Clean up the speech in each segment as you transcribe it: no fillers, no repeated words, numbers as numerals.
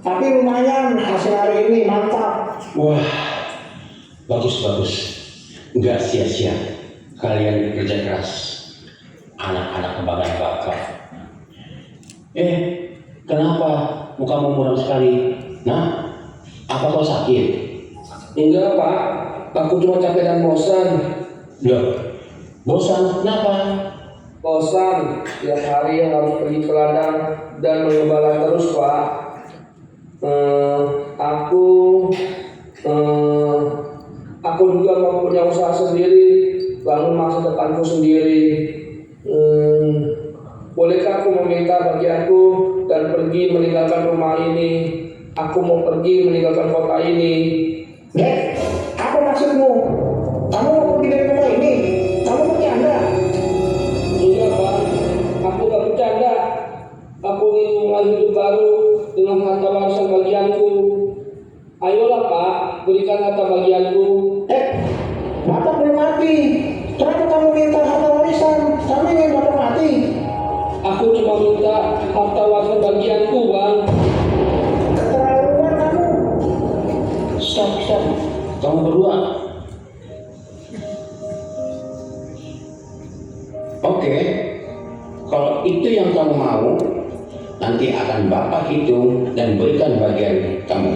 Tapi lumayan hasil hari ini mantap. Wah, bagus. Nggak sia-sia kalian bekerja keras. Anak-anak kebanggaan bapak. Kenapa mukamu muram sekali? Nah, apa kau sakit? Enggak Pak, aku cuma capek dan bosan. Loh, bosan? Kenapa? Bosan, tiap hari harus pergi ke ladang dan mengembala terus Pak. Aku juga mau punya usaha sendiri, bangun masa depanku sendiri. Bolehkah aku meminta bagianku dan pergi meninggalkan rumah ini? Aku mau pergi meninggalkan kota ini. Dek, apa maksudmu? Kamu mau pergi dari rumah ini? Kamu bercanda? Iya Pak, aku gak bercanda. Aku ingin memulai hidup baru dengan harta warisan bagianku. Ayolah Pak, berikan harta bagianku. Bapak belum mati. Kenapa kamu minta harta warisan? Kamu ingin bapak mati? Aku cuma minta harta warisan bagianku Bang. Keterlaluan kamu. Stop. Kamu berdua. Oke, kalau itu yang kamu mau, nanti akan bapak hitung dan berikan bagian kamu.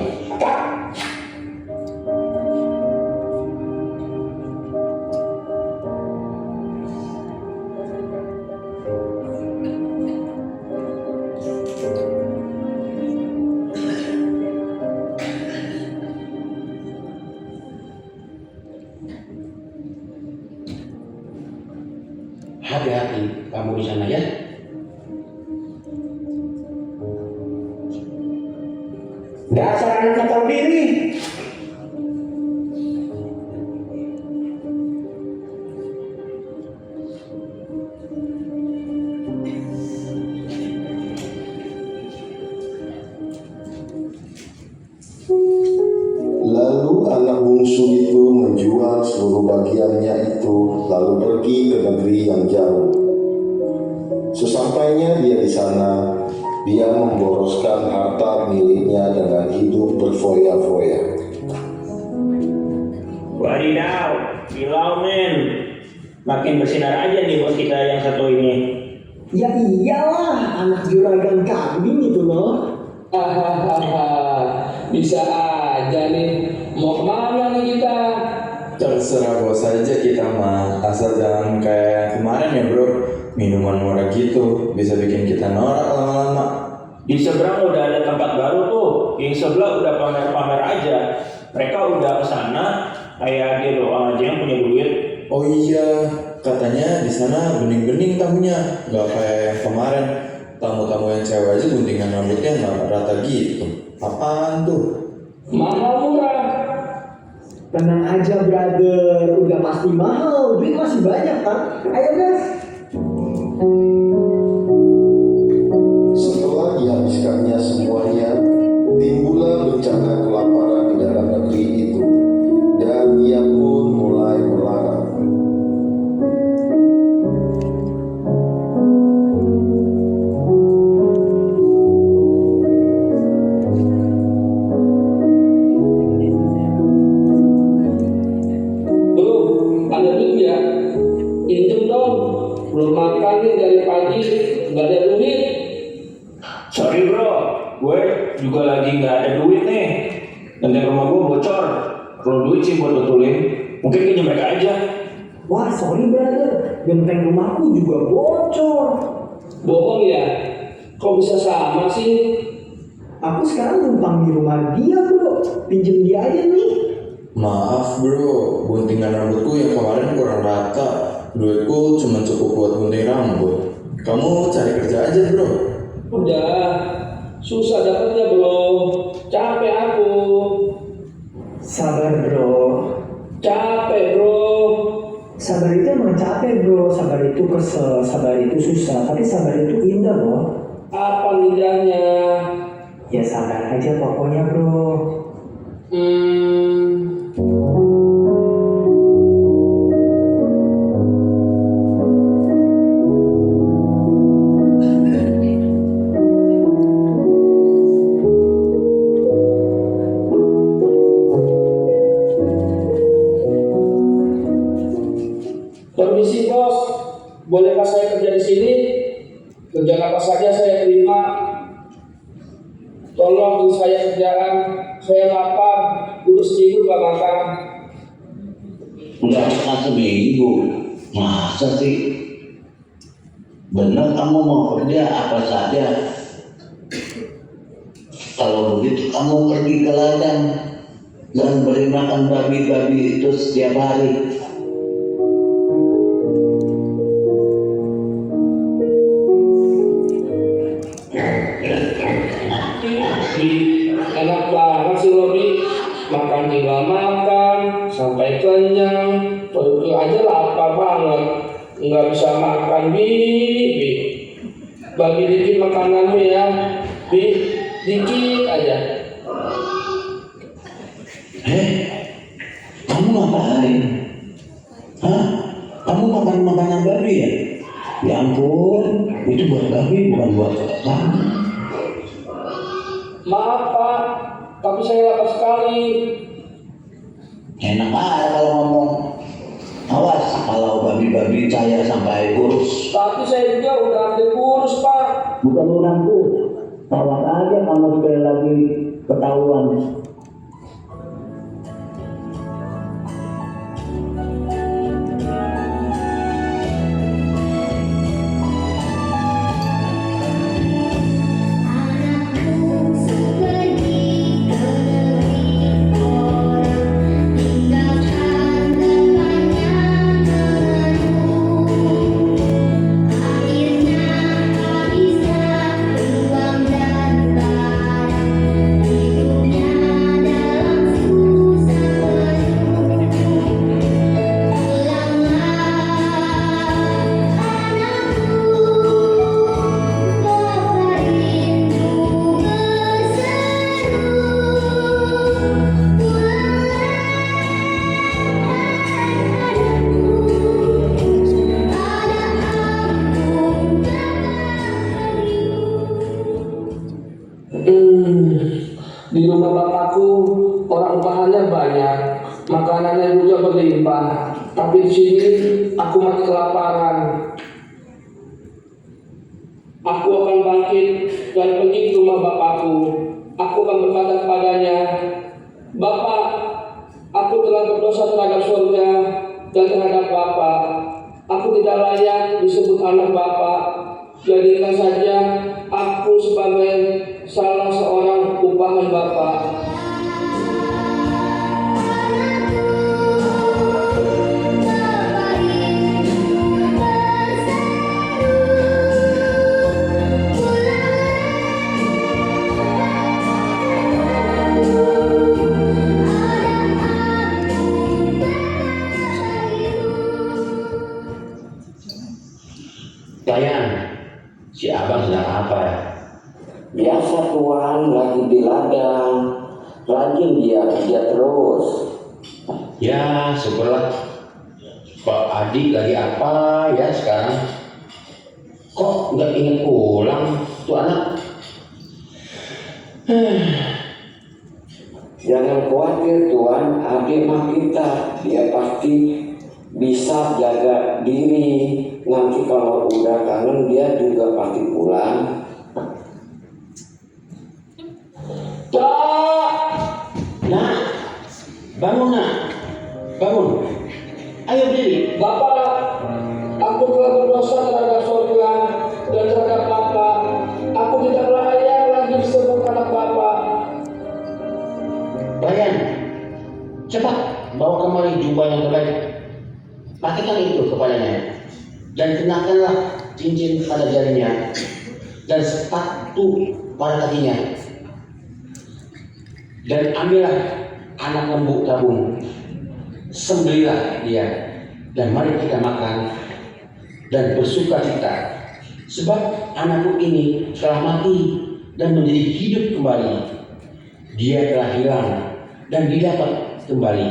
Hati-hati kamu di sana ya. Dasar anak tak tahu diri. Lalu anak bungsu itu menjual seluruh bagiannya itu, lalu pergi ke negeri yang jauh. Sesampainya dia di sana, dia memboroskan harta miliknya dengan hidup berfoya-foya. Wadidaw, kilau men. Makin bersinar aja nih bos kita yang satu ini. Ya iyalah, anak juragan kambing itu loh. Bisa aja nih. Mau kemana nih kita? Terserah bos aja kita mah, asal jangan kayak kemarin ya bro, minuman murah gitu bisa bikin kita norak lama-lama. Di seberang udah ada tempat baru tuh, yang sebelah udah pamer-pamer aja. Mereka udah kesana, kayak dia doang aja yang punya duit. Oh iya, katanya di sana bening-bening tamunya, nggak kayak yang kemarin. Tamu-tamu yang cewek aja guntingan rambutnya nggak rata gitu. Apaan tuh? Mahal murah. Tenang aja brother, udah pasti mahal, duit masih banyak kan? Ayo guys. Setelah dihabiskannya semuanya, timbullah bencana kelaparan di dalam negeri itu, dan ia pun mulai melarang. Bro, ada duit ya? Pinjem dong. Belum makan nih dari pagi, nggak ada duit. Sorry bro, gue juga lagi nggak ada duit nih. Genteng rumah gue bocor. Perlu duit sih buat betulin. Mungkin pinjam mereka aja. Wah sorry brother, genteng rumahku juga bocor. Bohong ya? Kok bisa sama sih? Aku sekarang numpang di rumah dia bro, pinjem dia aja nih. Maaf bro, guntingan rambutku yang kemarin kurang rata. Duitku cuma cukup buat gunting rambut. Kamu cari kerja aja bro. Udah, susah dapetnya bro. Capek aku. Sabar bro. Capek bro. Sabar itu emang capek bro, sabar itu kesel, sabar itu susah, tapi sabar itu indah loh. Apa lidahnya? Ya sabar aja pokoknya bro. Bolehkah saya kerja di sini? Kerjaan apa saja saya terima. Tolong beri saya kerjaan. Saya lapar, udah seminggu gak makan. Enggak makan seminggu. Masa sih? Benar kamu mau kerja apa saja? Kalau begitu kamu pergi ke ladang dan beri makan babi-babi itu setiap hari. Enak banget sih Robi. Makan tinggal makan sampai kenyang. Perutku aja lapar banget. Nggak bisa makan, Bi. Bagi dikit makananmu ya, Bi. Dikit aja. Kamu ngapain? Hah? Kamu makan makanan babi ya? Ya ampun, itu buat babi bukan buat kamu. Maaf Pak, tapi saya lapar sekali. Enak aja kalau ngomong. Awas kalau babi-babi saya sampai kurus. Tapi saya juga udah hampir kurus Pak. Bukan urusanku. Tawar aja kamu sekali lagi ketahuan. Di rumah bapakku orang upahannya banyak, makanannya juga berlimpah. Tapi di sini aku mati kelaparan. Aku akan bangkit dan pergi ke rumah bapakku. Aku akan berkata kepadanya, Bapak, aku telah berdosa terhadap surga dan terhadap Bapak. Aku tidak layak disebut anak Bapak. Jadikan saja aku sebagai salah seorang upahan Bapak. Sayang, si abang sedang apa ya? Biasa Tuan, lagi di ladang. Rajin dia kerja terus. Ya, syukurlah. Pak adik lagi apa ya sekarang? Kok nggak ingat pulang tuh anak? Jangan khawatir Tuan, adik mah kita. Dia pasti bisa jaga diri. Nanti kalau udah kangen dia juga pasti pulang. Nak, bangun nak, bangun. Ayo berdiri. Bapak, aku telah berdosa terhadap surga dan terhadap Bapak. Aku tidak layak lagi disebut anak Bapak. Bayan, cepat bawa kemari jubah yang terbaik. Pakaikan itu kepadanya dan kenakanlah cincin pada jarinya dan sepatu pada kakinya. Dan ambillah anak lembu tabung, sembelilah dia, dan mari kita makan dan bersuka cita, sebab anakku ini telah mati dan menjadi hidup kembali. Dia telah hilang dan didapat kembali.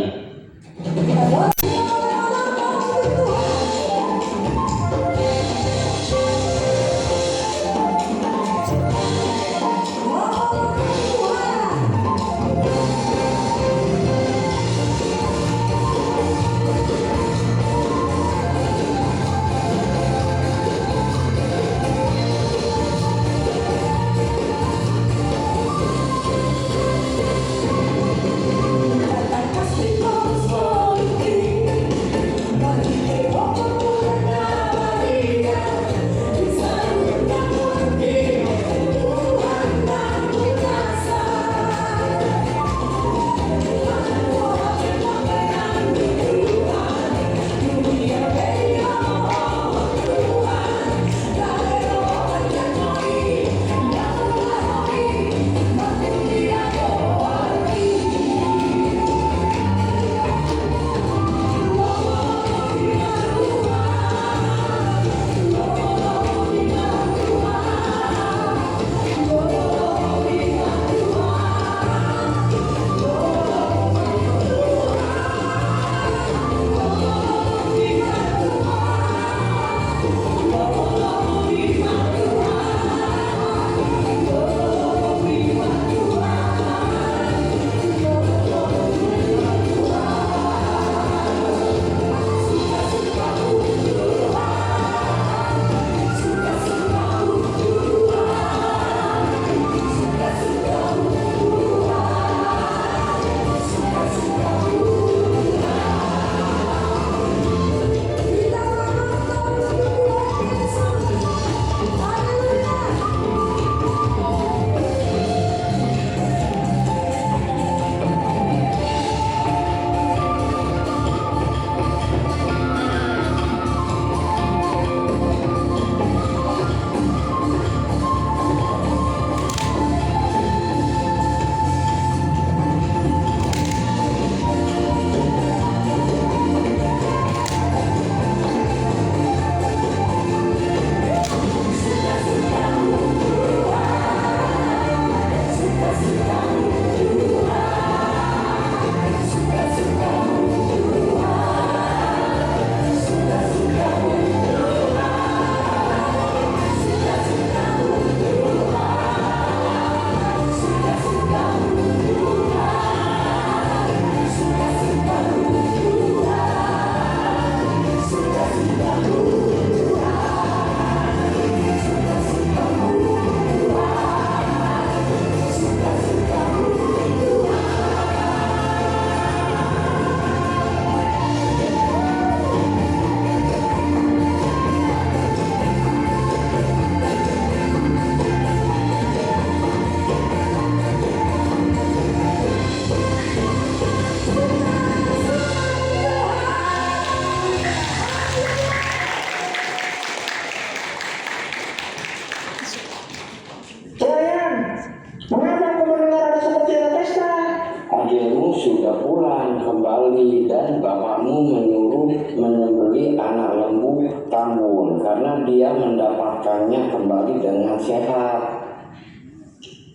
sudah pulang kembali dan bapakmu menyuruh menyembelih anak lembu tambun karena dia mendapatkannya kembali dengan sehat.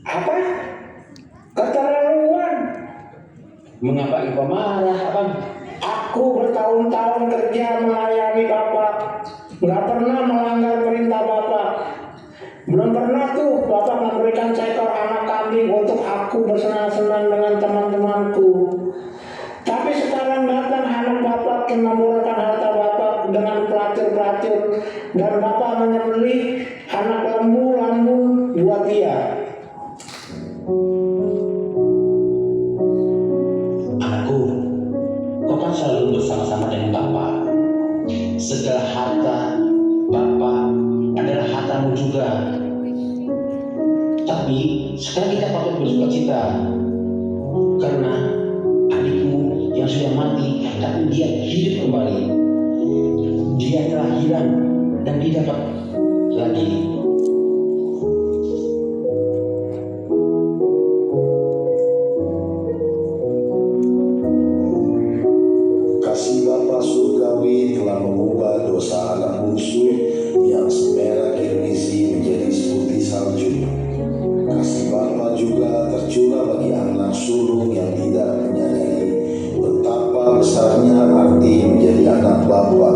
Apa? Keterlaluan. Mengapa engkau marah, Abang? Aku bertahun-tahun kerja melayani Bapak, nggak pernah melanggar perintah Bapak. Belum pernah tuh Bapak memberikan seekor anak kambing untuk aku bersenang-senang dengan teman-temanku. Tapi sekarang datang anak Bapak menamburkan harta Bapak dengan pelacur-pelacur, dan Bapak menyembelih anak lembu lambun buat dia. Anakku, kau kan selalu bersama-sama dengan Bapak. Segala harta Bapak adalah hartamu juga. Tapi sekarang kita patut bersuka cita karena adikmu yang sudah mati, tapi dia hidup kembali. Dia telah hilang dan didapat lagi. Kasih Bapa surgawi telah mengubah dosa anak bungsu yang semerah kirmisi menjadi seputih salju. Kasih Bapa juga tercurah bagi anak sulung yang tidak menyadari betapa besarnya arti menjadi anak Bapa.